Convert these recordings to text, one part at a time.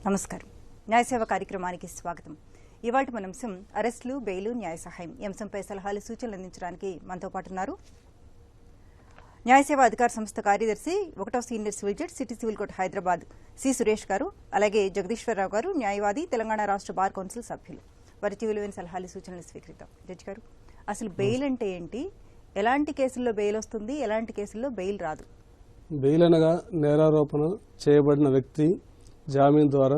నమస్కారం. న్యాయసేవ కార్యక్రమానికి స్వాగతం. ఇవాళ మన అంశం అరెస్టులు, బెయిలు, న్యాయ సహాయం. ఈ అంశంపై సలహాలు, సూచనలు అందించడానికి మనతో పాటు ఉన్నారు న్యాయసేవ అధికార సంస్థ కార్యదర్శి 1వ senior civil judge city civil court Hyderabad C Suresh గారు, అలాగే జగదీశ్వరరావు గారు, న్యాయవాది, తెలంగాణ రాష్ట్ర బార్ కౌన్సిల్ సభ్యులు. వారి విలువైన సలహాలు, సూచనలు స్వీకరిద్దాం. జడ్జి గారు, అసలు బెయిల్ అంటే ఏంటి? ఎలాంటి కేసుల్లో బెయిల్ వస్తుంది, ఎలాంటి కేసుల్లో బెయిల్ రాదు? బెయిల్ అనగా నేరారోపణ చేయబడిన వ్యక్తి జామీన్ ద్వారా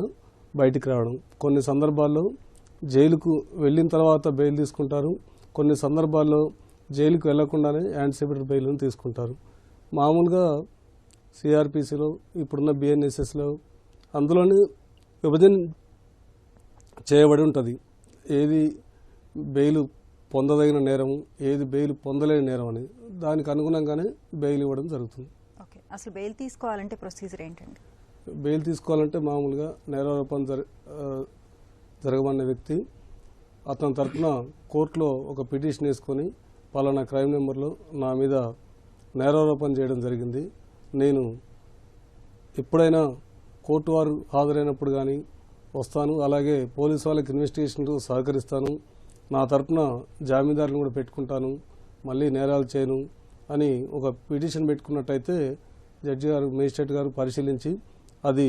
బయటికి రావడం. కొన్ని సందర్భాల్లో జైలుకు వెళ్ళిన తర్వాత బెయిల్ తీసుకుంటారు, కొన్ని సందర్భాల్లో జైలుకు వెళ్లకుండానే యాంటిసిపేటరీ బెయిల్ను తీసుకుంటారు. మామూలుగా సిఆర్పిసిలో, ఇప్పుడున్న బిఎన్ఎస్ఎస్లో అందులోనే విభజన చేయబడి ఉంటుంది. ఏది బెయిల్ పొందదగిన నేరం, ఏది బెయిల్ పొందలేని నేరం అని. దానికి అనుగుణంగానే బెయిల్ ఇవ్వడం జరుగుతుంది. ఓకే, అసలు బెయిల్ తీసుకోవాలంటే ప్రొసీజర్ ఏంటండి? బెయిల్ తీసుకోవాలంటే మామూలుగా నేరారోపణ జరగమన్న వ్యక్తి అతని తరఫున కోర్టులో ఒక పిటిషన్ వేసుకొని, పలానా క్రైమ్ నెంబర్లో నా మీద నేరారోపణ చేయడం జరిగింది, నేను ఎప్పుడైనా కోర్టు వారు హాజరైనప్పుడు కానీ వస్తాను, అలాగే పోలీసు వాళ్ళకి ఇన్వెస్టిగేషన్కు సహకరిస్తాను, నా తరఫున జామీందారులను కూడా పెట్టుకుంటాను, మళ్ళీ నేరాలు చేయను అని ఒక పిటిషన్ పెట్టుకున్నట్టయితే జడ్జి గారు, మేజిస్ట్రేట్ గారు పరిశీలించి అది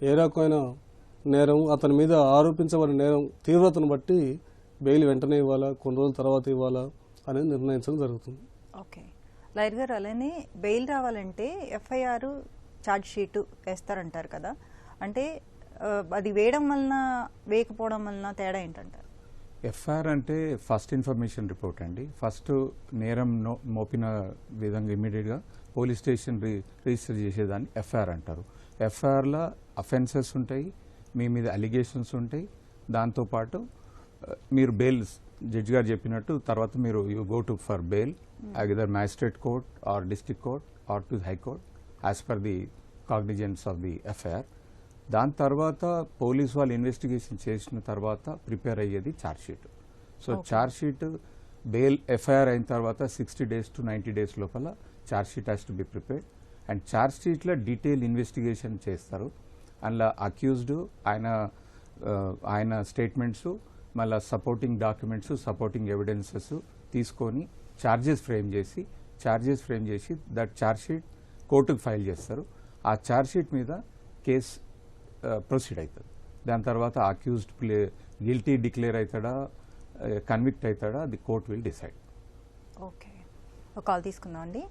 ఏ రకమైన నేరం, అతని మీద ఆరోపించబడిన నేరం తీవ్రతను బట్టి బెయిల్ వెంటనే ఇవ్వాలా, కొన్ని రోజుల తర్వాత ఇవ్వాలా అనేది నిర్ణయించడం జరుగుతుంది. ఓకే, లాయర్ గారు, అలానే బెయిల్ రావాలంటే ఎఫ్ఐఆర్, ఛార్జ్ షీటు వేస్తారంటారు కదా, అంటే అది వేయడం వలన వేయకపోవడం వలన తేడా ఏంటంటారు? ఎఫ్ఐఆర్ అంటే ఫస్ట్ ఇన్ఫర్మేషన్ రిపోర్ట్ అండి. ఫస్ట్ నేరం మోపిన విధంగా ఇమీడియట్గా పోలీస్ స్టేషన్ రిజిస్టర్ చేసేదాన్ని ఎఫ్ఐఆర్ అంటారు. ఎఫ్ఐఆర్లో అఫెన్సెస్ ఉంటాయి, మీ మీద అలిగేషన్స్ ఉంటాయి, దాంతోపాటు మీరు బెయిల్ జడ్జి గారు చెప్పినట్టు తర్వాత మీరు you go to for bail either magistrate court or district court or to high court as per the cognizance of the FIR. దాని తర్వాత పోలీస్ వాళ్ళు ఇన్వెస్టిగేషన్ చేసిన తర్వాత ప్రిపేర్ అయ్యేది charge sheet. So charge sheet bail FIR అయిన తర్వాత 60 days to 90 days లోపల charge sheet has to be prepared. And ఛార్జ్షీట్లో డీటెయిల్ ఇన్వెస్టిగేషన్ చేస్తారు. అందులో అక్యూజ్డ్ ఆయన స్టేట్మెంట్స్, మళ్ళీ సపోర్టింగ్ డాక్యుమెంట్స్, సపోర్టింగ్ ఎవిడెన్సెస్ తీసుకొని ఛార్జెస్ ఫ్రేమ్ చేసి దట్ ఛార్జ్షీట్ కోర్టుకు ఫైల్ చేస్తారు. ఆ ఛార్జ్షీట్ మీద కేసు ప్రొసీడ్ అవుతుంది. దాని తర్వాత అక్యూజ్డ్ గిల్టీ డిక్లేర్ అవుతాడా, కన్విక్ట్ అవుతాడా, the court will decide. Okay, ఒక కాల్ తీసుకుందాం అండి.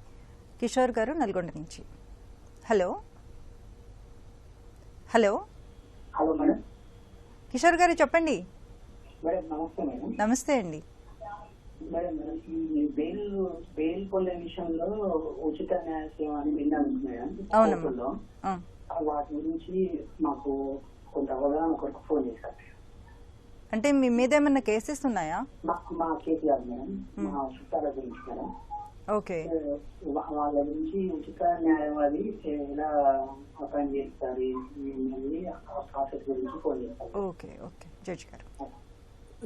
కిషోర్ గారు, నల్గొండ నుంచి. Hello hello hello madam. Kishore గారు చెప్పండి. మేడం నమస్తే మేడం. నమస్తే అండి. మేడం ఈ బెయిల్ పొందే విషయంలో ఉచిత న్యాయ సేవ అని విన్నాను మేడం. అవునమ్మా. వాటి గురించి మాకు కొంత అవగాహన కొరకు ఫోన్ చేశారు. అంటే మీ మీద ఏమన్నా కేసెస్ ఉన్నాయా? మా కేసు కాదు మేడం, మా చుట్టాల గురించి మేడం. ఓకే, వాళ్ళ గురించి ఉచిత న్యాయవాది ఎలా అపాయింట్ చేస్తారు ఆ ప్రాసెస్ గురించి ఫోన్ చేస్తారు. ఓకే ఓకే జడ్జి గారు.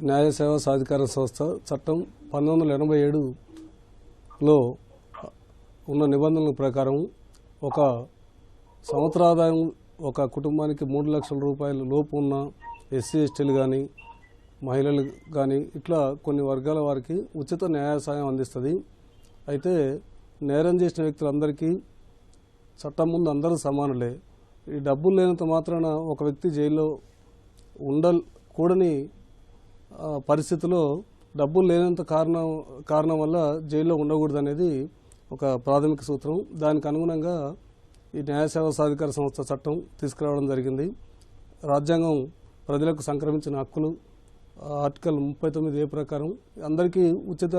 న్యాయ సేవా సాధికార సంస్థ చట్టం 1987లో ఉన్న నిబంధనల ప్రకారం ఒక సంవత్సరాదాయం ఒక కుటుంబానికి 3 లక్షల రూపాయల లోపు ఉన్న ఎస్సీ ఎస్టీలు కానీ, మహిళలు కానీ, ఇట్లా కొన్ని వర్గాల వారికి ఉచిత న్యాయ సాయం అందిస్తుంది. అయితే నేరం చేసిన వ్యక్తులందరికీ చట్టం ముందు అందరూ సమానులే. ఈ డబ్బులు లేనంత మాత్రాన ఒక వ్యక్తి జైల్లో ఉండకూడని పరిస్థితిలో డబ్బులు లేనంత కారణం వల్ల జైల్లో ఉండకూడదు అనేది ఒక ప్రాథమిక సూత్రం. దానికి అనుగుణంగా ఈ న్యాయ సేవా సాధికార సంస్థ చట్టం తీసుకురావడం జరిగింది. రాజ్యాంగం ప్రజలకు సంక్రమించిన హక్కులు ఆర్టికల్ 39A ప్రకారం అందరికీ ఉచిత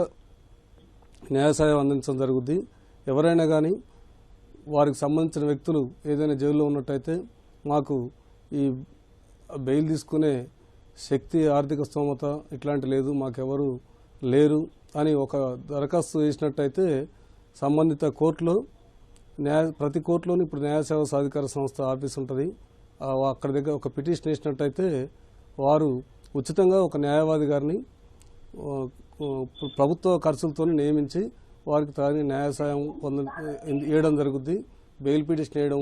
న్యాయ సాయం అందించడం జరుగుద్ది. ఎవరైనా కానీ వారికి సంబంధించిన వ్యక్తులు ఏదైనా జైల్లో ఉన్నట్టయితే మాకు ఈ బెయిల్ తీసుకునే శక్తి, ఆర్థిక స్తోమత ఇట్లాంటి లేదు, మాకెవరు లేరు అని ఒక దరఖాస్తు చేసినట్టయితే సంబంధిత కోర్టులో ప్రతి కోర్టులోని ఇప్పుడు న్యాయ సేవా సాధికార సంస్థ ఆఫీస్ ఉంటుంది. అక్కడి దగ్గర ఒక పిటిషన్ వేసినట్టయితే వారు ఉచితంగా ఒక న్యాయవాది గారిని ప్రభుత్వ ఖర్చులతో నియమించి వారికి తగిన న్యాయ సాయం వేయడం జరుగుద్ది. బెయిల్ పిటిషన్ వేయడం,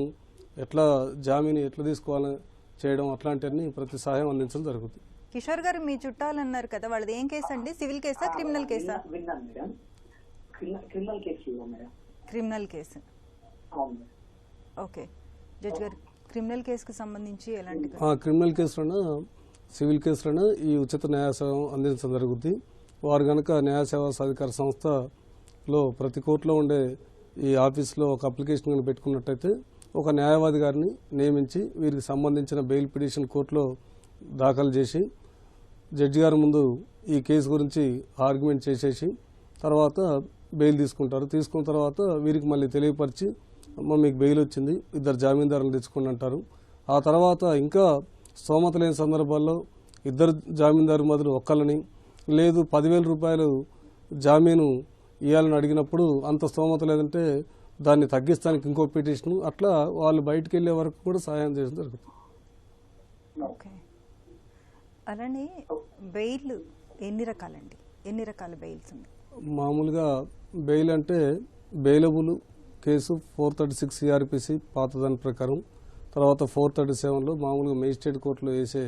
ఎట్లా జామీని ఎట్లా తీసుకోవాలని చేయడం అట్లాంటివన్నీ ప్రతి సహాయం అందించడం జరుగుతుంది. కిషోర్ గారు మీ చుట్టాలు అన్నారు కదా, వాళ్ళది ఏం కేసు అండి? సివిల్ కేసా, క్రిమినల్ కేసా? విన్నాను madam, criminal case madam. Criminal case. అవును మేడం. ఓకే జడ్జి గారు, క్రిమినల్ కేసుకు సంబంధించి ఎలాంటి క్రిమినల్ కేసులను సివిల్ కేసులను ఈ ఉచిత న్యాయ సేవ అందించడం జరుగుతుంది. వారు కనుక న్యాయ సేవా సాధికార సంస్థలో ప్రతి కోర్టులో ఉండే ఈ ఆఫీస్లో ఒక అప్లికేషన్ కనుక పెట్టుకున్నట్టయితే ఒక న్యాయవాది గారిని నియమించి వీరికి సంబంధించిన బెయిల్ పిటిషన్ కోర్టులో దాఖలు చేసి జడ్జి గారి ముందు ఈ కేసు గురించి ఆర్గ్యుమెంట్ చేసేసి తర్వాత బెయిల్ తీసుకుంటారు. తీసుకున్న తర్వాత వీరికి మళ్ళీ తెలియపరిచి మీకు బెయిల్ వచ్చింది, 2 జామీందారులు తెచ్చుకోండి అంటారు. ఆ తర్వాత ఇంకా స్తోమత లేని సందర్భాల్లో 2 జామీందారు మొదలు ఒక్కళ్ళని, లేదు 10,000 రూపాయలు జామీను ఇవ్వాలని అడిగినప్పుడు అంత స్తోమత లేదంటే దాన్ని తగ్గిస్తానికి ఇంకో పిటిషన్, అట్లా వాళ్ళు బయటకు వెళ్లే వరకు కూడా సహాయం చేయడం జరుగుతుంది. ఓకే. అలానే బెయిల్ ఎన్ని రకాలండి? ఎన్ని రకాల బెయిల్స్ ఉన్నాయి? మామూలుగా బెయిల్ అంటే బెయిలబుల్ కేసు 436 CRPC పాత దాని ప్రకారం, తర్వాత 437లో మామూలుగా మేజిస్ట్రేట్ కోర్టులో వేసే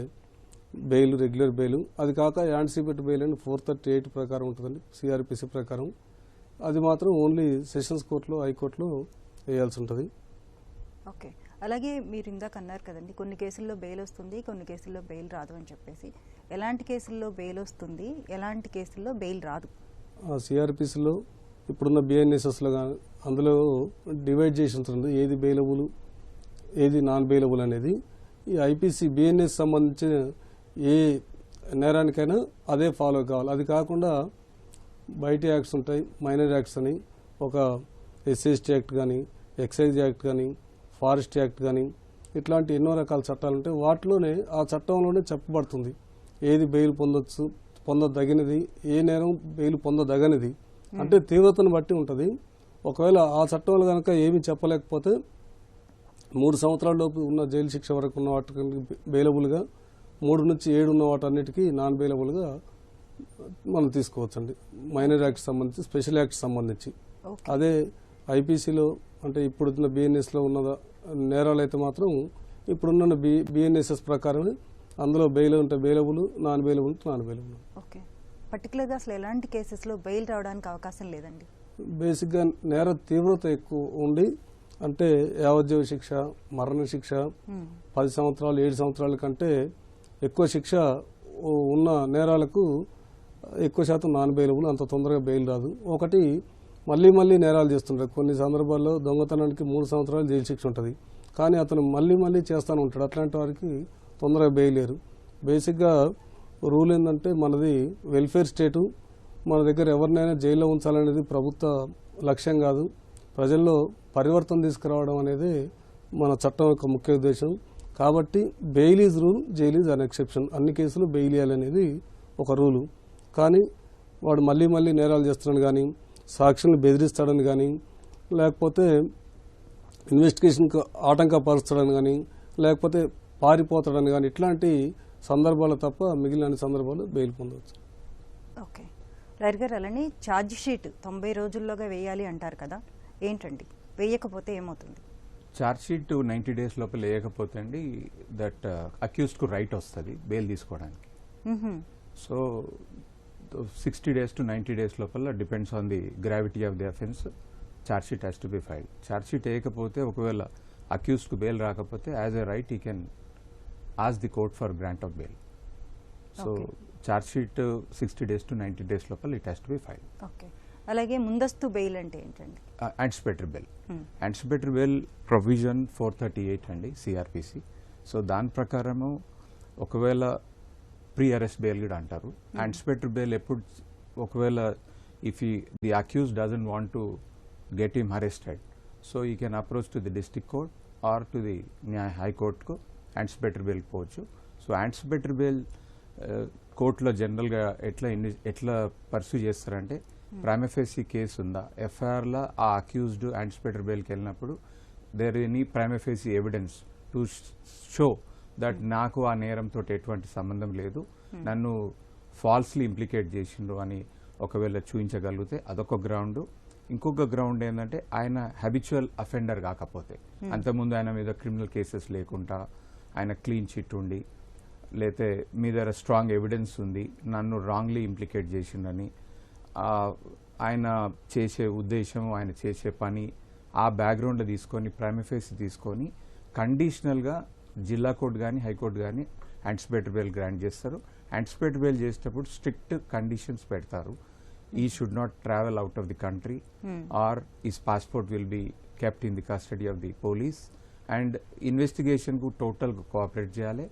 బెయిల్, రెగ్యులర్ బెయిల్. అది కాక యాంటిసిపేట్ బెయిల్ అని 438 ప్రకారం ఉంటుందండి CRPC ప్రకారం. అది మాత్రం ఓన్లీ సెషన్స్ కోర్టులో, హైకోర్టులో వేయాల్సి ఉంటుంది. ఓకే. అలాగే మీరు ఇందాక అన్నారు కదండి, కొన్ని కేసుల్లో బెయిల్ వస్తుంది, కొన్ని కేసుల్లో బెయిల్ రాదు అని చెప్పేసి. ఎలాంటి కేసుల్లో బెయిల్ వస్తుంది, ఎలాంటి కేసుల్లో బెయిల్ రాదు? CRPCలో ఇప్పుడున్న BNSSలో కానీ అందులో డివైడ్ చేసి ఉంటుంది ఏది బెయిలబుల్, ఏది నాన్ బెయిలబుల్ అనేది. ఈ IPC BNS సంబంధించిన ఏ నేరానికైనా అదే ఫాలో కావాలి. అది కాకుండా బయట యాక్ట్స్ ఉంటాయి, మైనర్ యాక్ట్స్ అని, ఒక SCST యాక్ట్ కానీ, ఎక్సైజ్ యాక్ట్ కానీ, ఫారెస్ట్ యాక్ట్ కానీ, ఇట్లాంటి ఎన్నో రకాల చట్టాలు ఉంటాయి. వాటిలోనే ఆ చట్టంలోనే చెప్పబడుతుంది ఏది బెయిల్ పొందొచ్చు, పొందదగినది, ఏ నేరం బెయిల్ పొందదగనిది. అంటే తీవ్రతను బట్టి ఉంటుంది. ఒకవేళ ఆ చట్టంలో కనుక ఏమీ చెప్పలేకపోతే 3 సంవత్సరాల లోపు ఉన్న జైలు శిక్ష వరకు ఉన్న వాటికి బెయిలబుల్గా, 3 నుంచి 7 ఉన్న వాటన్నిటికీ నాన్ బెయిలబుల్గా మనం తీసుకోవచ్చండి. మైనర్ యాక్ట్ సంబంధించి, స్పెషల్ యాక్ట్ సంబంధించి. అదే IPCలో అంటే ఇప్పుడున్న BNSలో ఉన్న నేరాలు అయితే మాత్రం ఇప్పుడున్న BNSS ప్రకారమే అందులో బెయిల్ ఉంటే bailable, non bailable non bailable. Okay. పర్టికులర్గా అసలు ఎలాంటి కేసెస్లో బెయిల్ రావడానికి అవకాశం లేదండి? బేసిక్గా నేర తీవ్రత ఎక్కువ ఉండి, అంటే యావజ్జీవ శిక్ష, మరణ శిక్ష, 10 సంవత్సరాలు 7 సంవత్సరాల కంటే ఎక్కువ శిక్ష ఉన్న నేరాలకు ఎక్కువ శాతం నాన్ బెయిలబుల్, అంత తొందరగా బెయిల్ రాదు. ఒకటి మళ్ళీ మళ్ళీ నేరాలు చేస్తుంటారు. కొన్ని సందర్భాల్లో దొంగతనానికి 3 సంవత్సరాలు జైలు శిక్ష ఉంటుంది, కానీ అతను మళ్ళీ మళ్ళీ చేస్తూనే ఉంటాడు. అట్లాంటి వారికి తొందరగా బెయిల్ లేరు. బేసిక్గా రూల్ ఏంటంటే మనది వెల్ఫేర్ స్టేటు, మన దగ్గర ఎవరినైనా జైల్లో ఉంచాలనేది ప్రభుత్వ లక్ష్యం కాదు, ప్రజల్లో పరివర్తన తీసుకురావడం అనేది మన చట్టం యొక్క ముఖ్య ఉద్దేశం. కాబట్టి bail is rule, jail is an exception. అన్ని కేసులు బెయిల్ ఇవ్వాలనేది ఒక రూలు. కానీ వాడు మళ్ళీ మళ్ళీ నేరాలు చేస్తున్నాడు కానీ, సాక్షులను బెదిరిస్తాడని కానీ, లేకపోతే ఇన్వెస్టిగేషన్కు ఆటంకపరుస్తాడని కానీ, లేకపోతే పారిపోతాడని కానీ, ఇట్లాంటి సందర్భాలు తప్ప మిగిలిన సందర్భాలు బెయిల్ పొందవచ్చు. ఓకే. లాయర్ గారు, అలానే ఛార్జ్ షీట్ 90 రోజుల్లోగా వేయాలి అంటారు కదా, ఏంటండి? వేయకపోతే ఏమవుతుంది? ఛార్జ్ షీట్ 90 days లోపల వేయకపోతే అండి దట్ అక్యూజ్డ్కు రైట్ వస్తుంది బెయిల్ తీసుకోవడానికి. సో 60 days to 90 days లోపల depends on the gravity of the offence charge sheet has to B filed. Charge sheet వేయకపోతే ఒకవేళ అక్యూజ్డ్కు బెయిల్ రాకపోతే యాజ్ ఎ రైట్ ఈ can ask the court for grant of bail. So charge sheet 60 days to 90 days లోపల it has to B filed. Okay. అలాగే ముందస్తు bail అంటే ఏంటండి? Anticipatory bail. Anticipatory bail provision 438 అండి CRPC. సో దాని ప్రకారము ఒకవేళ ప్రీ అరెస్ట్ బెయిల్ కూడా అంటారు. యాంటిసిపేటరీ బెయిల్ ఎప్పుడు ఒకవేళ if the accuse doesn't want to get him arrested, so you can approach to the district court or to the హైకోర్టుకు anticipatory bail పోవచ్చు. సో యాంటిసిపేటరీ బెయిల్ కోర్టులో జనరల్గా ఎట్లా పర్సూ చేస్తారంటే, ప్రైమా ఫేసీ కేసు ఉందా, FIRలో ఆ అక్యూజ్డ్ యాంటిసిపేటరీ బెయిల్కి వెళ్ళినప్పుడు there any prima facie evidence to show that నాకు ఆ నేరంతో ఎటువంటి సంబంధం లేదు, నన్ను ఫాల్స్లీ ఇంప్లికేట్ చేసిండ్రు అని ఒకవేళ చూపించగలిగితే అదొక గ్రౌండ్. ఇంకొక గ్రౌండ్ ఏంటంటే ఆయన హ్యాబిచువల్ అఫెండర్ కాకపోతే, అంతకుముందు ఆయన మీద క్రిమినల్ కేసెస్ లేకుండా ఆయన క్లీన్ చిట్ ఉండి లేతే మీ దగ్గర స్ట్రాంగ్ ఎవిడెన్స్ ఉంది నన్ను రాంగ్లీ ఇంప్లికేట్ చేసిండని ఆయన చేసే ఉద్దేశం ఆయన చేసే పని ఆ బ్యాక్గ్రౌండ్ తీసుకొని ప్రైమ్ ఫేస్ తీసుకొని కండిషనల్గా జిల్లా కోర్టు కానీ హైకోర్టు కానీ యాంటిసిపేటరీ బెయిల్ గ్రాంట్ చేస్తారు. యాంటిసిపేటరీ బెయిల్ చేసేటప్పుడు స్ట్రిక్ట్ కండిషన్స్ పెడతారు. He should not travel out of the country or his passport will be kept in the custody of the police and investigation కు total cooperate చేయాలి.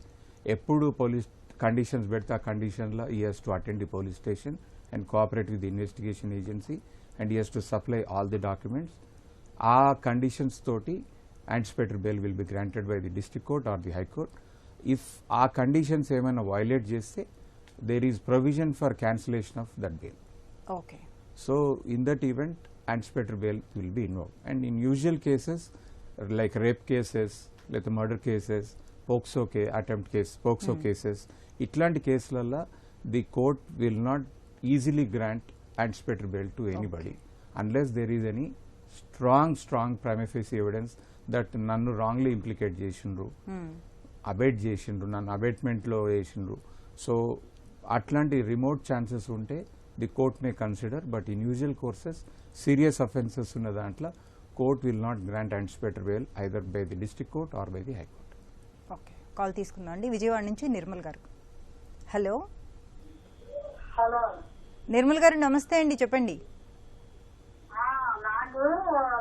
ఎప్పుడు police conditions పెడితే ఆ కండిషన్లో he has to attend the police station and cooperate with the investigation agency and he has to supply all the documents. ఆ conditions తోటి anticipatory bail will be granted by the district court or the high court. If ఆ conditions ఏమైనా violate చేస్తే there is provision for cancellation of that bail. Okay. So in that event anticipatory bail will be involved, and in usual cases like rape cases, like murder cases, POCSO attempt case, POCSO cases, itlanti caselalla the court will not easily grant anticipatory bail to anybody unless there is any strong prima facie evidence that nannu wrongly implicate chesindru, abate chesindru, nannu abatement lo chesindru. So atlanti remote chances unte the court may consider, but in usual courses serious offences ఉన్న దాంట్లో court will not grant anticipatory bail either by the district court or by the high court. Okay, call తీసుకుందాం అండి. విజయవాడ నుంచి నిర్మల్ గారు. Hello hello Nirmal గారు, నమస్తే అండి, చెప్పండి. నాకు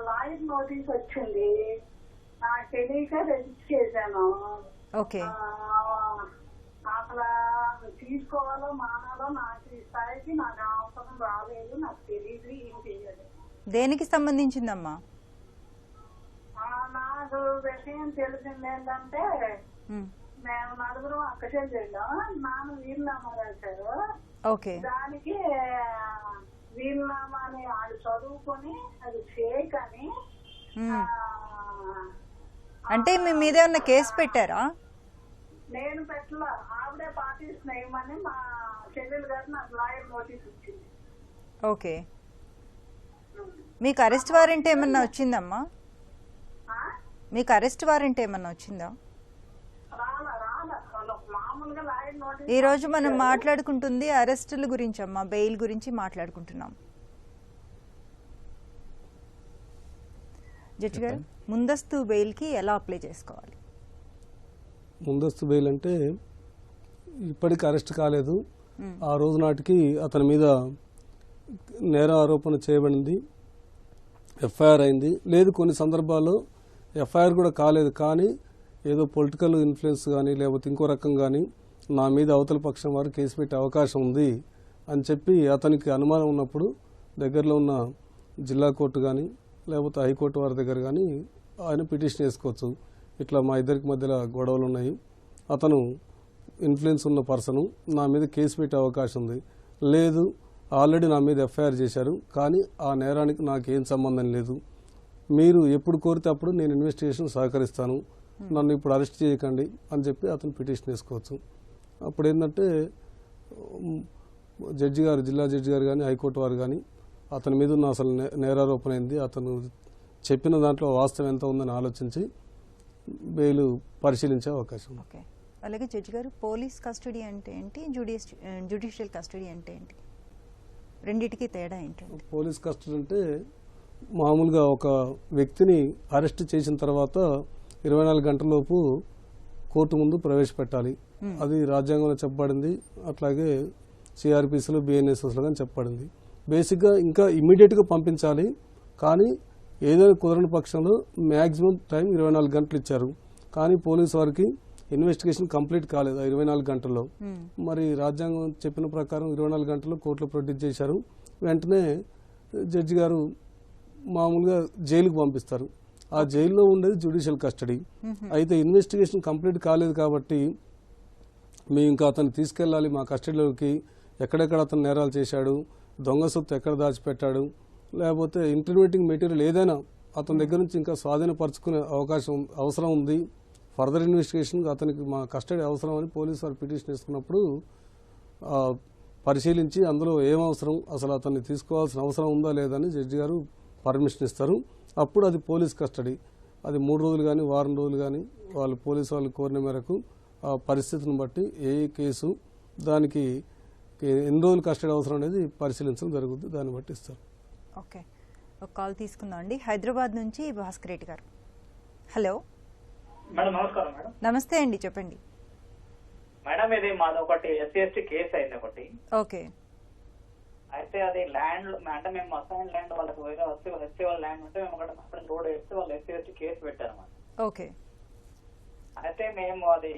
లాయర్ నోటీస్ వచ్చింది, నాకు తెలియక రిజిస్టర్ చేశాను. ఓకే. అసలు తీసుకోవాలో మానాలో నాకు ఈ స్థాయికి నాకు అవసరం రాలేదు, నాకు తెలియదు ఏం తెలియదు. దేనికి సంబంధించిందమ్మా? నాకు విషయం తెలిసింది ఏంటంటే మేము నలుగురు అక్క చెల్లెళ్ళాం, నాన్న వీలునామా రాశారు. ఓకే. దానికి వీలునామాని వాళ్ళు చదువుకొని అది ఫేక్ అని. అంటే మీ మీద ఏమన్నా కేసు పెట్టారా? నేను పెట్టలా, ఆవిడే పార్టీస్ నేయమని మా చెల్లెలు గారు నాకు లాయర్ నోటీస్ ఇచ్చింది. ఓకే. మీకు అరెస్ట్ వారెంట్ ఏమన్నా వచ్చిందమ్మా? మీకు అరెస్ట్ వారెంట్ ఏమన్నా వచ్చిందా? మామూలుగా లాయర్ నోటీస్. ఈ రోజు మనం మాట్లాడుకుంటుంది అరెస్టుల గురించి అమ్మా, బెయిల్ గురించి మాట్లాడుకుంటున్నాం. జడ్జి గారు, ముందస్తు బెయిల్కి ఎలా అప్లై చేసుకోవాలి? ముందస్తు బెయిల్ అంటే ఇప్పటికి అరెస్ట్ కాలేదు, ఆ రోజు నాటికి అతని మీద నేర ఆరోపణ చేయబడింది, ఎఫ్ఐఆర్ అయింది. లేదు, కొన్ని సందర్భాల్లో ఎఫ్ఐఆర్ కూడా కాలేదు, కానీ ఏదో పొలిటికల్ ఇన్ఫ్లుయెన్స్ కానీ లేకపోతే ఇంకో రకం కానీ నా మీద అవతల పక్షం వారు కేసు పెట్టే అవకాశం ఉంది అని చెప్పి అతనికి అనుమానం ఉన్నప్పుడు దగ్గరలో ఉన్న జిల్లా కోర్టు కానీ లేకపోతే హైకోర్టు వారి దగ్గర కానీ ఆయన పిటిషన్ వేసుకోవచ్చు. ఇట్లా మా ఇద్దరికి మధ్యలో గొడవలు ఉన్నాయి, అతను ఇన్ఫ్లుయెన్స్ ఉన్న పర్సను, నా మీద కేసు పెట్టే అవకాశం ఉంది. లేదు, ఆల్రెడీ నా మీద ఎఫ్ఐఆర్ చేశారు, కానీ ఆ నేరానికి నాకేం సంబంధం లేదు, మీరు ఎప్పుడు కోరితే అప్పుడు నేను ఇన్వెస్టిగేషన్ సహకరిస్తాను, నన్ను ఇప్పుడు అరెస్ట్ చేయకండి అని చెప్పి అతను పిటిషన్ వేసుకోవచ్చు. అప్పుడు ఏంటంటే జడ్జి గారు, జిల్లా జడ్జి గారు కానీ హైకోర్టు వారు కానీ అతని మీద ఉన్న అసలు నేరారోపణ అయింది, అతను చెప్పిన దాంట్లో వాస్తవం ఎంత ఉందని ఆలోచించి బెయిల్ పరిశీలించే అవకాశం. ఓకే. అలాగే జడ్జి గారు, పోలీస్ కస్టడీ అంటే ఏంటి, జ్యుడిషియల్ కస్టడీ అంటే ఏంటి, రెండింటికి తేడా ఏంటంటే? పోలీస్ కస్టడీ అంటే మామూలుగా ఒక వ్యక్తిని అరెస్ట్ చేసిన తర్వాత 24 గంటలలోపు కోర్టు ముందు ప్రవేశపెట్టాలి. అది రాజ్యాంగంలో చెప్పబడింది, అట్లాగే సిఆర్పిసిలో బిఎన్ఎస్ఎస్లో కానీ చెప్పబడింది. బేసిక్గా ఇంకా ఇమ్మీడియట్గా పంపించాలి, కానీ ఏదైనా కుదరని పక్షంలో మ్యాక్సిమం టైం 24 గంటలు ఇచ్చారు. కానీ పోలీసు వారికి ఇన్వెస్టిగేషన్ కంప్లీట్ కాలేదు 24 గంటల్లో. మరి రాజ్యాంగం చెప్పిన ప్రకారం 24 గంటల్లో కోర్టులో ప్రొడ్యూస్ చేశారు. వెంటనే జడ్జి గారు మామూలుగా జైలుకు పంపిస్తారు. ఆ జైల్లో ఉండేది జ్యుడిషియల్ కస్టడీ. అయితే ఇన్వెస్టిగేషన్ కంప్లీట్ కాలేదు కాబట్టి మేము ఇంకా అతను తీసుకెళ్ళాలి మా కస్టడీలోకి, ఎక్కడెక్కడ అతను నేరాలు చేశాడు, దొంగ సొత్తు ఎక్కడ దాచిపెట్టాడు, లేకపోతే ఇంటర్మీడియట్ మెటీరియల్ ఏదైనా అతని దగ్గర నుంచి ఇంకా స్వాధీనపరచుకునే అవసరం ఉంది, ఫర్దర్ ఇన్వెస్టిగేషన్ అతనికి మా కస్టడీ అవసరం అని పోలీసు వారు పిటిషన్ వేసుకున్నప్పుడు పరిశీలించి అందులో ఏం అవసరం, అసలు అతన్ని తీసుకోవాల్సిన అవసరం ఉందా లేదా అని జడ్జి గారు పర్మిషన్ ఇస్తారు. అప్పుడు అది పోలీస్ కస్టడీ. అది 3 రోజులు కానీ వారం రోజులు కానీ వాళ్ళు పోలీసు వాళ్ళు కోరిన మేరకు ఆ పరిస్థితిని బట్టి ఏ కేసు దానికి ఎన్ని రోజులు కస్టడీ అవసరం అనేది పరిశీలించడం జరుగుతుంది, దాన్ని బట్టి ఇస్తారు. ఓకే, ఒక కాల్ తీసుకుందాం అండి. హైదరాబాద్ నుంచి భాస్కర్ రెడ్డి గారు. హలో మేడం, నమస్కారం మేడం. నమస్తే అండి, చెప్పండి. మేడం, ఇది మాది ఒకటి SC/ST కేసు అయింది ఒకటి. ఓకే, అయితే అది ల్యాండ్ అంటే మేము అసైన్ ల్యాండ్ వాళ్ళకి వేరే ఎస్సీ వాళ్ళ ల్యాండ్ ఉంటే మేము అక్కడ రోడ్ వేస్తే వాళ్ళు SC/ST కేసు పెట్టారు అన్నమాట. ఓకే, అయితే మేము అది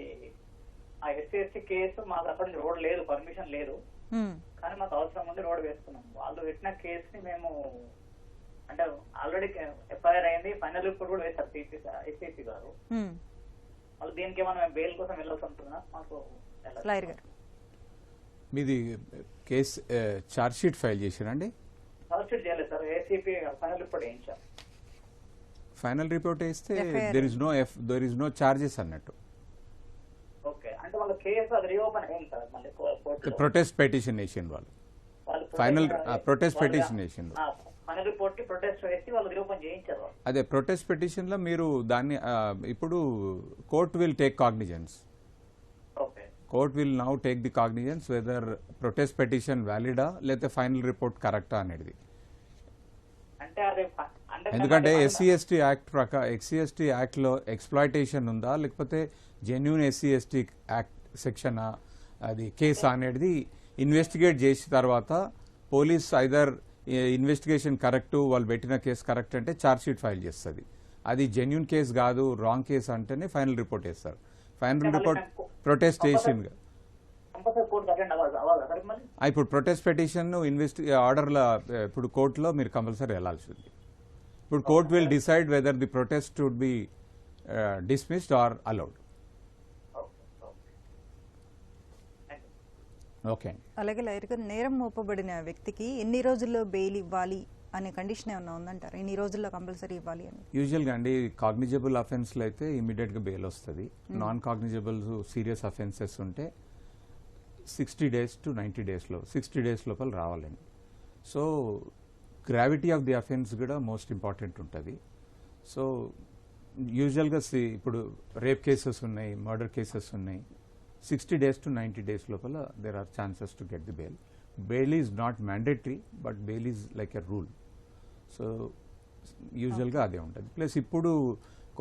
ఆ SC/ST కేసు మాకు అక్కడ రోడ్ లేదు, పర్మిషన్ లేదు, కానీ మాకు అవసరం ఉంది, రోడ్ వేస్తున్నాం. వాళ్ళు పెట్టిన కేసుని మేము అంటే ఆల్రెడీ FIR అయింది, ఫైనల్ రిపోర్ట్ కూడా వేశారు SCP గారు. వాళ్ళు దీనికి ఏమైనా మేము బెయిల్ కోసం వెళ్ళాల్సి ఉంటుందా మాకు? లాయర్ గారు, మీది కేసు ఛార్జ్ షీట్ ఫైల్ చేశారండి? ఛార్జ్ షీట్ చేయలేదు సార్, ACP ఫైనల్ రిపోర్ట్ వేయించాం. ఫైనల్ రిపోర్ట్ వేస్తే FIR. There is no charges అన్నట్టు. ఓకే, అంటే వాళ్ళ కేసు అది రీఓపెన్ అయింది సార్ మళ్ళీ కోర్టులో. ప్రొటెస్ట్ పెటిషన్ వేసింది వాళ్ళు. ఫైనల్ ప్రొటెస్ట్ పెటిషన్ వేసింది. ఫైనల్ రిపోర్ట్ కి ప్రొటెస్ట్ వేసి వాళ్ళు రీఓపెన్ చేయించారు వాళ్ళు. అదే ప్రొటెస్ట్ పెటిషన్ లో మీరు దాన్ని ఇప్పుడు court will take cognizance. Okay, court will now take the cognizance whether protest petition వ్యాలిడా లేకపోతే ఫైనల్ రిపోర్ట్ కరెక్టా అనేది. అంటే అది ఎందుకంటే SC/ST యాక్ట్ లో ఎక్స్ప్లాయిటేషన్ ఉందా లేకపోతే జెన్యూన్ SC/ST యాక్ట్ సెక్షన్ అది కేసు అనేది ఇన్వెస్టిగేట్ చేసిన తర్వాత పోలీస్ ఐదర్ ఇన్వెస్టిగేషన్ కరెక్ట్, వాళ్ళు పెట్టిన కేసు కరెక్ట్ అంటే ఛార్జ్ షీట్ ఫైల్ చేస్తుంది. అది జెన్యూన్ కేసు కాదు, రాంగ్ కేసు అంటేనే ఫైనల్ రిపోర్ట్ వేస్తారు. ఫైనల్ రిపోర్ట్ ప్రొటెస్టేషన్ ఇప్పుడు ప్రొటెస్ట్ పెటిషన్ ఆర్డర్ల ఇప్పుడు కోర్టులో మీరు కంపల్సరీ వెళ్ళాల్సి ఉంది. ఇప్పుడు court will decide whether the protest would be dismissed or allowed. Okay అండి. అలాగే లాయర్ గారు, నేరం మోపబడిన వ్యక్తికి ఎన్ని రోజుల్లో బెయిల్ ఇవ్వాలి అనే కండిషన్ ఏమన్నా ఉందంటారు? ఎన్ని రోజుల్లో కంపల్సరీ ఇవ్వాలి అని? యూజువల్గా అండి కాగ్నిజబుల్ అఫెన్స్లో అయితే ఇమీడియట్గా బెయిల్ వస్తుంది. నాన్ కాగ్నిజబుల్ సీరియస్ అఫెన్సెస్ ఉంటే 60 days to 90 days 60 days లోపల రావాలండి. So gravity of the offence కూడా మోస్ట్ ఇంపార్టెంట్ ఉంటుంది. సో యూజువల్గా ఇప్పుడు రేప్ కేసెస్ ఉన్నాయి, మర్డర్ కేసెస్ ఉన్నాయి. 60 days to 90 days లోపల there are chances to get the bail. Bail is not mandatory, but bail is like a rule. So యూజువల్గా అదే ఉంటుంది. ప్లస్ ఇప్పుడు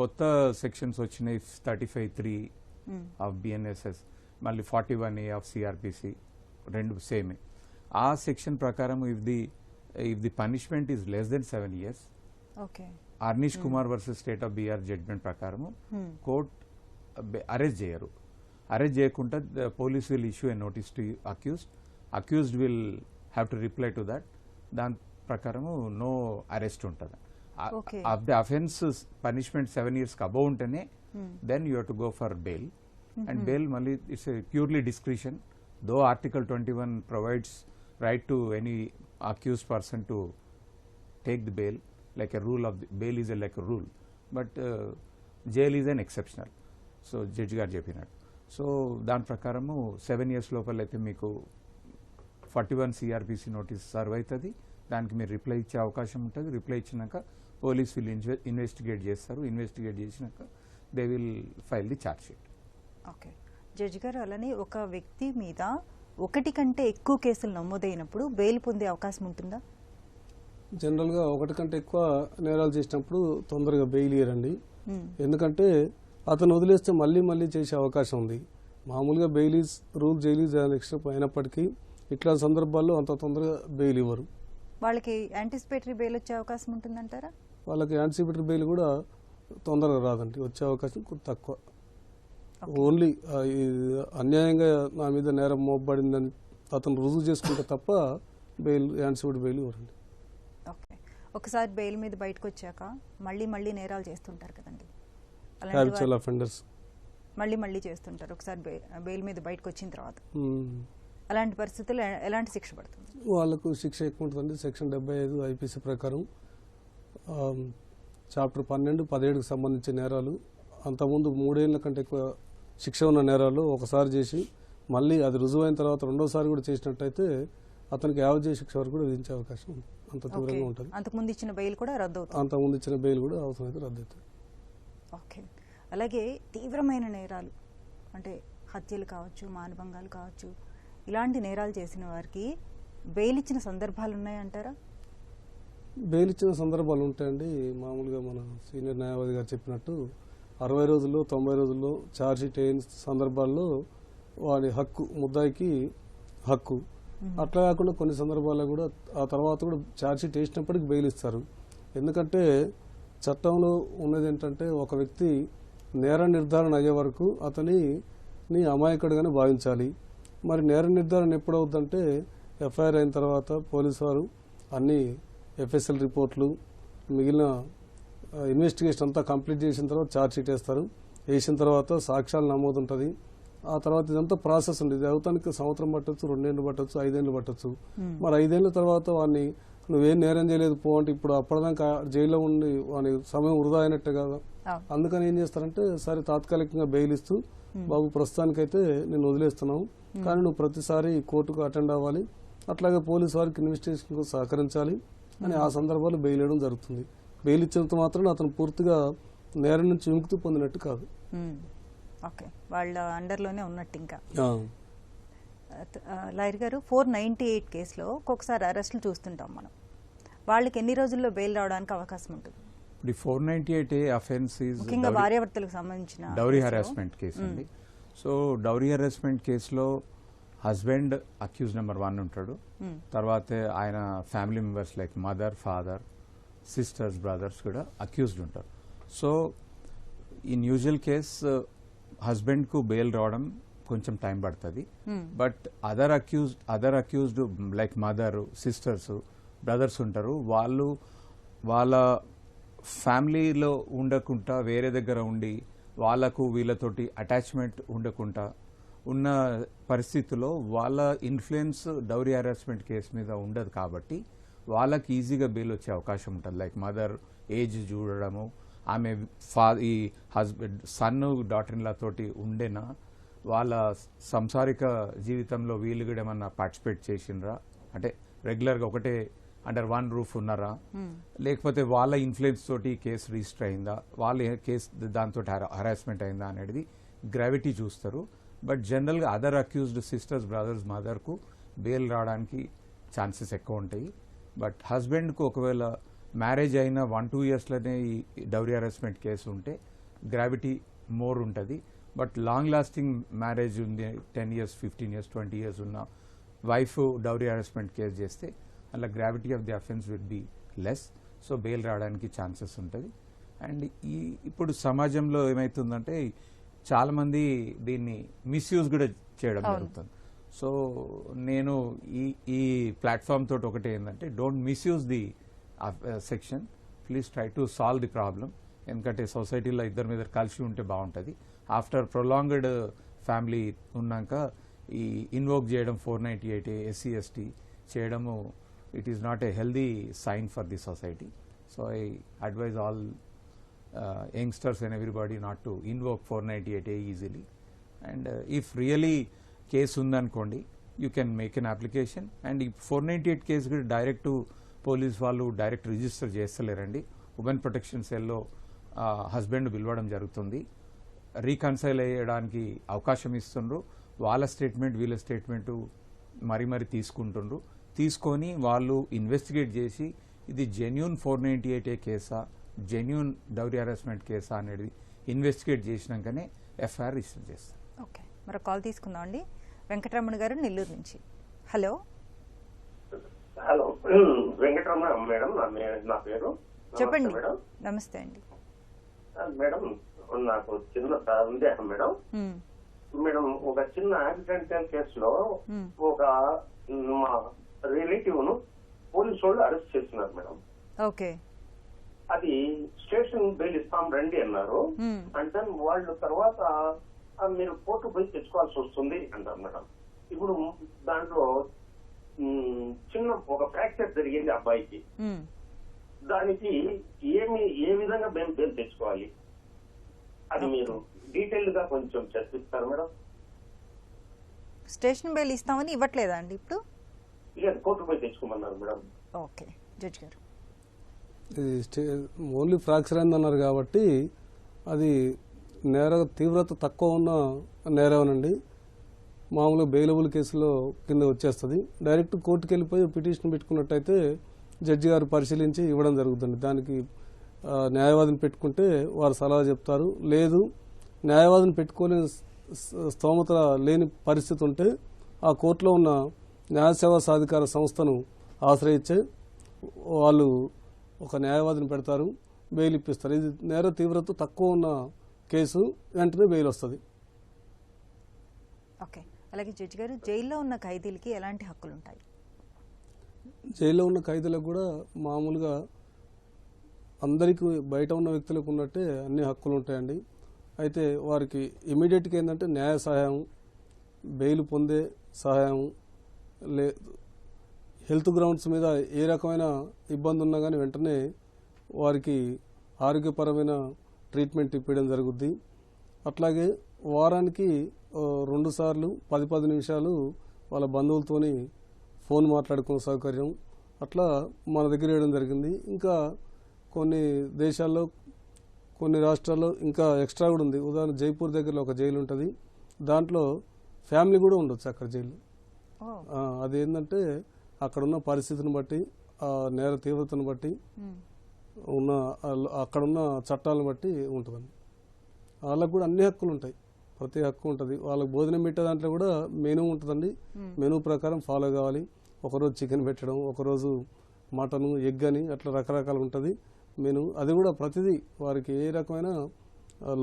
కొత్త సెక్షన్స్ వచ్చినాయి, 35(3) ఆఫ్ BNSS, మళ్ళీ 41A ఆఫ్ CRPC, రెండు సేమే. ఆ సెక్షన్ ప్రకారం if the punishment is less then 7 years, Arnesh Kumar versus state of BR judgement ప్రకారము కోర్ట్ అరెస్ట్ చేయరు. అరెస్ట్ చేయకుండా police will issue a notice to accused will have to reply to that. దాని ప్రకారము no arrest ఉంటుంది. Of the offence punishment 7 years above ఉంటేనే then you have to go for bail. And bail mali it's a purely discretion, though Article 21 provides right to any accused person to take the bail, like a rule of the bail is like a rule, but jail is an exceptional. So judge garu cheppinattu. So dan prakaramu 7 years lopal aithe meeku 41 CRPC notice serve aitadi. daniki meer reply iche avakasham untadi. reply ichinaka police will investigate chesaru. investigate chesinaka they will file the charge sheet. Okay, judge గారు, అలానే ఒక వ్యక్తి మీద ఒకటి కంటే ఎక్కువ కేసులు నమోదైనప్పుడు bail పొందే అవకాశం ఉంటుందా? జనరల్గా ఒకటి కంటే ఎక్కువ నేరాలు చేసినప్పుడు తొందరగా బెయిల్ ఇయ్యరండి. ఎందుకంటే అతను వదిలేస్తే మళ్ళీ మళ్ళీ చేసే అవకాశం ఉంది. మామూలుగా bail is rule, jail is extra అయినప్పటికీ ఇట్లా సందర్భాల్లో అంత తొందరగా బెయిల్ ఇవ్వరు. వాళ్ళకి యాంటిసిపేటరీ బెయిల్ వచ్చే అవకాశం ఉంటుందంటారా? వాళ్ళకి యాంటిసిపేటరీ బెయిల్ కూడా తొందరగా రాదండి, వచ్చే అవకాశం కొంచెం తక్కువ. ఓన్లీ అన్యాయంగా నా మీద నేరం మోపబడిందని అతను రుజువు చేసుకుంటే తప్ప బెయిల్ యాంటిసిపేటరీ బెయిల్ ఇవ్వరండి. ఓకే, ఒకసారి బెయిల్ మీద బయటకు వచ్చాక మళ్ళీ మళ్ళీ నేరాలు చేస్తుంటారు కదండి, హ్యాబిచువల్ అఫెండర్స్ మళ్ళీ చేస్తుంటారు ఒకసారి బెయిల్ మీద బయటకు వచ్చిన తర్వాత. అలాంటి పరిస్థితుల్లో ఎలాంటి శిక్ష పడుతుంది? వాళ్ళకు శిక్ష ఎక్కువ ఉంటుందండి. సెక్షన్ 75 IPC ప్రకారం చాప్టర్ 12, 17కి సంబంధించిన నేరాలు, అంతకుముందు 3 ఏళ్ల కంటే ఎక్కువ శిక్ష ఉన్న నేరాలు ఒకసారి చేసి మళ్ళీ అది రుజువైన తర్వాత రెండోసారి కూడా చేసినట్టయితే అతనికి యావజ్జీవ శిక్ష వరకు కూడా విధించే అవకాశం అంత తీవ్రంగా ఉంటుంది. అంతకుముందు ఇచ్చిన బెయిల్ కూడా రద్దు అవుతుంది. అంతకుముందు ఇచ్చిన బెయిల్ కూడా అవసరమైతే రద్దు అవుతుంది. అలాగే తీవ్రమైన నేరాలు అంటే హత్యలు కావచ్చు, మానభంగాలు కావచ్చు, ఇలాంటి నేరాలు చేసిన వారికి బెయిల్ ఇచ్చిన సందర్భాలు ఉన్నాయంటారా? బెయిల్ ఇచ్చిన సందర్భాలు ఉంటాయండి. మామూలుగా మన సీనియర్ న్యాయవాది గారు చెప్పినట్టు 60 రోజుల్లో 90 రోజుల్లో ఛార్జ్షీట్ అయిన సందర్భాల్లో వాడి హక్కు, ముద్దాయికి హక్కు. అట్లా కాకుండా కొన్ని సందర్భాల్లో కూడా ఆ తర్వాత కూడా ఛార్జ్షీట్ వేసినప్పటికీ బెయిల్ ఇస్తారు. ఎందుకంటే చట్టంలో ఉన్నది ఏంటంటే ఒక వ్యక్తి నేర నిర్ధారణ అయ్యే వరకు అతని అమాయకుడిగానే భావించాలి. మరి నేర నిర్ధారణ ఎప్పుడవుతుందంటే ఎఫ్ఐఆర్ అయిన తర్వాత పోలీసు వారు అన్ని ఎఫ్ఎస్ఎల్ రిపోర్ట్లు మిగిలిన ఇన్వెస్టిగేషన్ అంతా కంప్లీట్ చేసిన తర్వాత ఛార్జ్షీట్ వేస్తారు. వేసిన తర్వాత సాక్ష్యాలు నమోదు ఉంటుంది. ఆ తర్వాత ఇదంతా ప్రాసెస్ ఉంది. ఇది అవుతానికి సంవత్సరం పట్టొచ్చు, 2 ఏళ్ళు పట్టొచ్చు, 5 ఏళ్ళు పట్టొచ్చు. మరి 5 ఏళ్ళ తర్వాత వాడిని నువ్వేం నేరం చేయలేదు పో అంటే ఇప్పుడు అప్పటిదాకా జైల్లో ఉండి వాని సమయం వృధా అయినట్టే కదా. అందుకని ఏం చేస్తారంటే సరే తాత్కాలికంగా బెయిల్ ఇస్తూ బాబు ప్రస్తుతానికైతే నేను వదిలేస్తున్నావు, కానీ నువ్వు ప్రతిసారి కోర్టుకు అటెండ్ అవ్వాలి, అట్లాగే పోలీసు వారికి ఇన్వెస్టిగేషన్ సహకరించాలి అని ఆ సందర్భాలు బెయిల్ ఇవ్వడం జరుగుతుంది. బెయిల్ ఇచ్చినంత మాత్రం అతను పూర్తిగా నేరం నుంచి విముక్తి పొందినట్టు కాదు. ఓకే, వాళ్ళ అండర్లోనే ఉన్నట్టు. ఇంకా లాయర్ గారు 498 కేసులో ఒక్కొక్కసారి అరెస్టులు చూస్తుంటాం మనం. వాళ్ళకి ఎన్ని రోజుల్లో బెయిల్ రావడానికి అవకాశం ఉంటుంది? ఇప్పుడు 498A అఫెన్స్ ఈజ్ ముఖ్యంగా భార్యాభర్తలకు సంబంధించిన డౌరీ హెరాస్మెంట్ కేసు అండి. సో డౌరీ హెరాస్మెంట్ కేసులో హస్బెండ్ అక్యూజ్ నెంబర్ 1 ఉంటాడు. తర్వాత ఆయన family members like mother, father, sisters, brothers కూడా అక్యూజ్డ్ ఉంటారు. సో ఇన్ యూజువల్ కేస్ హస్బెండ్కు బెయిల్ రావడం కొంచెం టైం పడుతుంది. But other accused like mother, sisters, brothers ఉంటారు. వాళ్ళు వాళ్ళ ఫ్యామిలీలో ఉండకుండా వేరే దగ్గర ఉండి వాళ్ళకు వీళ్ళతోటి అటాచ్మెంట్ ఉండకుండా ఉన్న పరిస్థితుల్లో వాళ్ళ ఇన్ఫ్లుయెన్స్ డౌరీ హెరాస్మెంట్ కేసు మీద ఉండదు కాబట్టి వాళ్ళకి ఈజీగా బెయిల్ వచ్చే అవకాశం ఉంటుంది. లైక్ మదర్ ఏజ్ చూడడము, ఆమె ఈ husband sun daughter in law తోటి ఉండేనా, వాళ్ళ సంసారిక జీవితంలో వీళ్ళు కూడా ఏమన్నా పార్టిసిపేట్ చేసిండ్రా, అంటే రెగ్యులర్గా ఒకటే అండర్ 1 రూఫ్ ఉన్నారా, లేకపోతే వాళ్ళ ఇన్ఫ్లుయెన్స్ తోటి కేసు రిజిస్టర్ అయిందా, వాళ్ళ కేసు దాంతో హెరాస్మెంట్ అయిందా అనేది గ్రావిటీ చూస్తారు. బట్ జనరల్గా అదర్ అక్యూజ్డ్ సిస్టర్స్, బ్రదర్స్, మదర్కు బెయిల్ రావడానికి ఛాన్సెస్ ఎక్కువ ఉంటాయి. బట్ హస్బెండ్కు ఒకవేళ మ్యారేజ్ అయిన 1-2 ఇయర్స్లోనే ఈ డౌరీ హెరాస్మెంట్ కేసు ఉంటే గ్రావిటీ మోర్ ఉంటుంది. బట్ లాంగ్ లాస్టింగ్ మ్యారేజ్ ఉంది, 10 years, 15 years, 20 years ఉన్న వైఫ్ డౌరీ హెరాస్మెంట్ కేసు చేస్తే అలా gravity of the offence will be less. So bail రావడానికి ఛాన్సెస్ ఉంటుంది. అండ్ ఇప్పుడు సమాజంలో ఏమవుతుందంటే చాలామంది దీన్ని మిస్యూజ్ కూడా చేయడం జరుగుతుంది. సో నేను ఈ ప్లాట్ఫామ్ తోటి ఒకటి ఏంటంటే don't misuse the section, please try to solve the problem. ఎందుకంటే సొసైటీలో ఇద్దరి మీద కలిసి ఉంటే బాగుంటుంది. ఆఫ్టర్ ప్రొలాంగ్డ్ ఫ్యామిలీ ఉన్నాక ఈ ఇన్వోక్ చేయడం 498A SC ST చేయడము it is not a healthy sign for the society. So I advise all youngsters and everybody not to invoke 498A easily. And if really case ఉందనుకోండి you can make an application. And ఈ 498 case కూడా direct police వాళ్ళు direct register చేస్తలేరండి. Women protection సెల్లో husband పిలవడం జరుగుతుంది, reconcile అయ్యడానికి అవకాశం ఇస్తుండ్రు. వాళ్ళ స్టేట్మెంట్ వీళ్ళ స్టేట్మెంట్ మరీ తీసుకుంటుండ్రు. తీసుకొని వాళ్ళు ఇన్వెస్టిగేట్ చేసి ఇది జెన్యూన్ 498A కేసా, జెన్యూన్ డౌరీ హెరాస్మెంట్ కేసా అనేది ఇన్వెస్టిగేట్ చేసినాకనే ఎఫ్ఐఆర్ రిజిస్టర్ చేస్తారు. ఓకే, మరో కాల్ తీసుకుందాం అండి. వెంకటరమణ గారు నెల్లూరు నుంచి. హలో హలో వెంకటరమణ మేడం, నా పేరు. చెప్పండి. నమస్తే అండి మేడం. నాకు చిన్న సందేహం మేడం. మేడం, ఒక చిన్న యాక్సిడెంటల్ కేసులో ఒక మా రిలేటివ్ ను పోలీసు వాళ్ళు అరెస్ట్ చేస్తున్నారు మేడం. ఓకే, అది స్టేషన్ బెయిల్ ఇస్తాం రండి అన్నారు. అంటే వాళ్ళు తర్వాత మీరు కోర్టు పోయి తెచ్చుకోవాల్సి వస్తుంది అంటారు మేడం. ఇప్పుడు దాంట్లో చిన్న ఒక ఫ్రాక్చర్ జరిగింది అబ్బాయికి. దానికి ఏ విధంగా బెయిల్ తెచ్చుకోవాలి అది మీరు డీటెయిల్ గా కొంచెం చర్చిస్తారు మేడం. స్టేషన్ బెయిల్ ఇస్తామని ఇవ్వట్లేదా అండి ఇప్పుడు? లేదు, కోర్టు పోయి తెచ్చుకోమన్నారు మేడం. ఓకే జడ్జి గారు, ఇది ఓన్లీ ఫ్రాక్చర్ అయిందన్నారు కాబట్టి అది నేర తీవ్రత తక్కువ ఉన్న నేరమేనండి. మామూలుగా బెయిలబుల్ కేసులో కింద వచ్చేస్తుంది. డైరెక్ట్ కోర్టుకు వెళ్ళిపోయి పిటిషన్ పెట్టుకున్నట్టయితే జడ్జి గారు పరిశీలించి ఇవ్వడం జరుగుతుంది. దానికి న్యాయవాదిని పెట్టుకుంటే వారు సలహా చెప్తారు. లేదు న్యాయవాదిని పెట్టుకోలేని స్తోమత లేని పరిస్థితి ఉంటే ఆ కోర్టులో ఉన్న న్యాయ సేవా సాధికార సంస్థను ఆశ్రయించే వాళ్ళు ఒక న్యాయవాదిని పెడతారు, బెయిల్ ఇప్పిస్తారు. ఇది నేర తీవ్రత తక్కువ ఉన్న కేసు, వెంటనే బెయిల్ వస్తుంది. ఓకే, అలాగే జడ్జి గారు జైల్లో ఉన్న ఖైదీలకి ఎలాంటి హక్కులు ఉంటాయి? జైల్లో ఉన్న ఖైదీలకు కూడా మామూలుగా అందరికీ బయట ఉన్న వ్యక్తులకు ఉన్నట్టే అన్ని హక్కులు ఉంటాయండి. అయితే వారికి ఇమీడియట్గా ఏంటంటే న్యాయ సహాయం, బెయిల్ పొందే సహాయం, హెల్త్ గ్రౌండ్స్ మీద ఏ రకమైన ఇబ్బంది ఉన్నా కానీ వెంటనే వారికి ఆరోగ్యపరమైన ట్రీట్మెంట్ ఇప్పించడం జరుగుద్ది. అట్లాగే వారానికి 2 సార్లు 10 నిమిషాలు వాళ్ళ బంధువులతోని ఫోన్ మాట్లాడుకునే సౌకర్యం అట్లా మన దగ్గర వేయడం జరిగింది. ఇంకా కొన్ని దేశాల్లో, కొన్ని రాష్ట్రాల్లో ఇంకా ఎక్స్ట్రా కూడా ఉంది. ఉదాహరణ జైపూర్ దగ్గరలో ఒక జైలు ఉంటుంది, దాంట్లో ఫ్యామిలీ కూడా ఉండొచ్చు అక్కడ జైలు. అదేంటంటే అక్కడ ఉన్న పరిస్థితిని బట్టి, ఆ నేర తీవ్రతను బట్టి, ఉన్న అక్కడున్న చట్టాలను బట్టి ఉంటుందండి. వాళ్ళకు కూడా అన్ని హక్కులు ఉంటాయి, ప్రతి హక్కు ఉంటుంది. వాళ్ళకి భోజనం పెట్టే దాంట్లో కూడా మెనూ ఉంటుందండి. మెనూ ప్రకారం ఫాలో కావాలి. ఒకరోజు చికెన్ పెట్టడం, ఒకరోజు మటను, ఎగ్ అని అట్లా రకరకాలు ఉంటుంది మెనూ. అది కూడా ప్రతిదీ వారికి ఏ రకమైన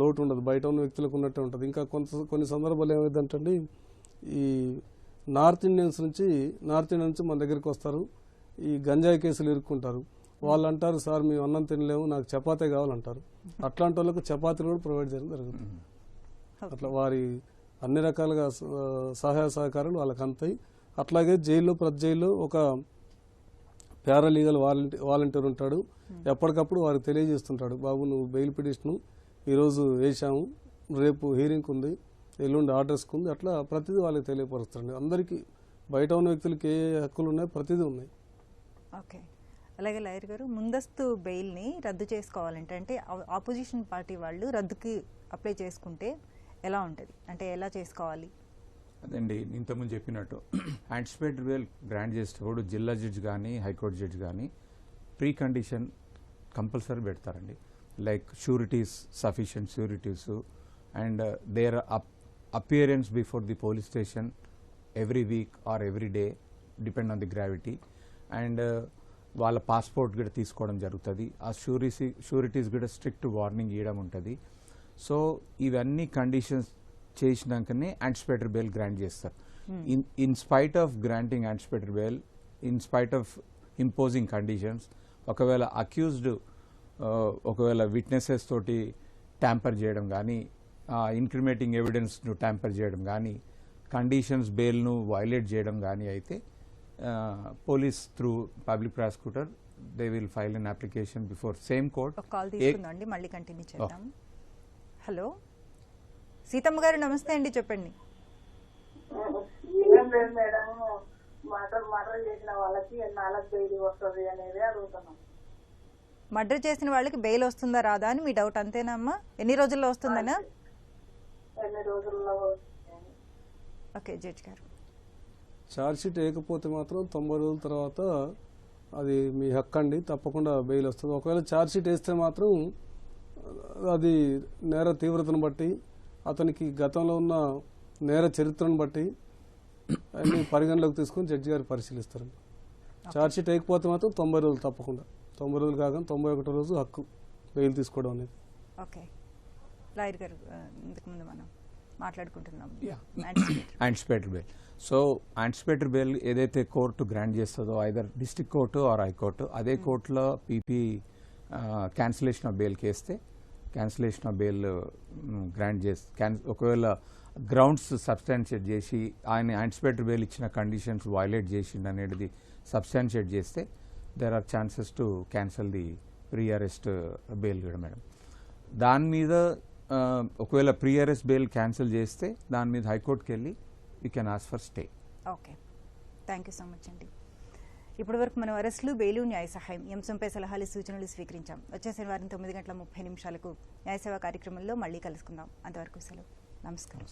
లోటు ఉండదు, బయట ఉన్న వ్యక్తులకు ఉన్నట్టే ఉంటుంది. ఇంకా కొన్ని సందర్భాలు ఏమైందంటే ఈ నార్త్ ఇండియన్స్ నుంచి మన దగ్గరికి వస్తారు, ఈ గంజాయి కేసులు ఇరుక్కుంటారు. వాళ్ళు అంటారు, సార్ మేము అన్నం తినలేము, నాకు చపాతీ కావాలంటారు. అట్లాంటి వాళ్ళకు చపాతీలు కూడా ప్రొవైడ్ చేయడం జరుగుతుంది. అట్లా వారి అన్ని రకాలుగా సహాయ సహకారాలు వాళ్ళకి అందుతాయి. అట్లాగే జైల్లో, ప్రతి జైల్లో ఒక పారాలీగల్ వాలంటీర్ ఉంటాడు. ఎప్పటికప్పుడు వారికి తెలియజేస్తుంటాడు, బాబు నువ్వు బెయిల్ పిటిషన్ ఈరోజు వేసాము, రేపు హీరింగ్ ఉంది, ఎల్లుండి ఆర్డర్స్కి ఉంది, అట్లా ప్రతిదీ వాళ్ళకి తెలియపరుస్తాడు. అందరికీ బయట ఉన్న వ్యక్తులకి ఏ హక్కులు ఉన్నాయి, ప్రతిదీ ఉన్నాయి. ఓకే, అలాగే లాయర్ గారు ముందస్తు బెయిల్ని రద్దు చేసుకోవాలంటే, అంటే ఆపోజిషన్ పార్టీ వాళ్ళు రద్దుకి అప్లై చేసుకుంటే ఎలా ఉంటుంది, అంటే ఎలా చేసుకోవాలి? అదండి ఇంతకుముందు చెప్పినట్టు యాంటిసిపేటరీ బెయిల్ గ్రాంట్ చేసేటప్పుడు జిల్లా జడ్జి కానీ హైకోర్టు జడ్జి కానీ ప్రీ కండిషన్ కంపల్సరీ పెడతారండి. Like sureties, sufficient sureties and their appearance before the police station every week or every day depend on the gravity. And వాళ్ళ పాస్పోర్ట్ కూడా తీసుకోవడం జరుగుతుంది. ఆ షూరిటీస్ కూడా స్ట్రిక్ట్ వార్నింగ్ ఇవ్వడం ఉంటుంది. సో ఇవన్నీ కండిషన్స్ చేసినాకనే యాంటిసిపేటరీ బెయిల్ గ్రాంట్ చేస్తారు. In spite of granting anticipatory bail, in spite of imposing conditions, ఒకవేళ అక్యూజ్డ్ ఒకవేళ విట్నెసెస్ తోటి ట్యాంపర్ చేయడం కానీ, ఇన్క్రిమేటింగ్ ఎవిడెన్స్ను ట్యాంపర్ చేయడం కానీ, కండిషన్స్ బెయిల్ను వైలేట్ చేయడం కానీ అయితే police through public prosecutor they will file an application before same court. Call తీసుకుందండి, మళ్ళీ కంటిన్యూ చేద్దాం. హలో సీతమ్మ గారు, నమస్తే అండి, చెప్పండి. ఏం లేదు మేడం, మర్డర్ చేసిన వాళ్ళకి 4 బెయిల్ వస్తుంది అనేది అడుగుతున్నాం. మర్డర్ చేసిన వాళ్ళకి బెయిల్ వస్తుందా రాదా అని మీ డౌట్, అంతేనా అమ్మా? ఎన్ని రోజుల్లో వస్తుందనా? ఎన్ని రోజుల్లో? ఓకే జడ్జి గారు, ఛార్జ్షీట్ వేయకపోతే మాత్రం 90 రోజుల తర్వాత అది మీ హక్కు అండి, తప్పకుండా బెయిల్ వస్తుంది. ఒకవేళ ఛార్జ్షీట్ వేస్తే మాత్రం అది నేర తీవ్రతను బట్టి, అతనికి గతంలో ఉన్న నేర చరిత్రను బట్టి అన్ని పరిగణలోకి తీసుకుని జడ్జి గారు పరిశీలిస్తారు. ఛార్జ్షీట్ వేయకపోతే మాత్రం 90 రోజులు, తప్పకుండా 90 రోజులు కాక 91 రోజు హక్కు బెయిల్ తీసుకోవడం అనేది. ఓకే లాయర్ గారు, ఇంతకుముందు మనం మాట్లాడుకుంటున్నాం anticipatory bail. So anticipatory bail ఏదైతే కోర్టు గ్రాంట్ చేస్తుందో, either district court or high court, అదే కోర్టులో పీపీ క్యాన్సిలేషన్ ఆఫ్ బెయిల్కి వేస్తే క్యాన్సిలేషన్ ఆఫ్ బెయిల్ గ్రాంట్ చేస్తే, ఒకవేళ గ్రౌండ్స్ సబ్స్టాన్షియేట్ చేసి ఆయన యాంటిసిపేటరీ బెయిల్ ఇచ్చిన కండిషన్స్ వైలేట్ చేసిండు అనేది సబ్స్టాన్షియేట్ చేస్తే there are chances to cancel the pre arrest bail కూడా మేడం. దాని మీద ఒకవేళ ప్రీ అరెస్ట్ బెయిల్ క్యాన్సిల్ చేస్తే దాని మీద హైకోర్టుకి వెళ్ళి you can ask for stay. Okay, thank you so much అండి. ఇప్పటివరకు మనం అరెస్టులు, బెయిలు, న్యాయ సహాయం ఈ అంశంపై సలహాలు, సూచనలు స్వీకరించాం. వచ్చే శనివారం 9:30 న్యాయసేవ కార్యక్రమంలో మళ్ళీ కలుసుకుందాం. అంతవరకు సెలవు. నమస్కారం.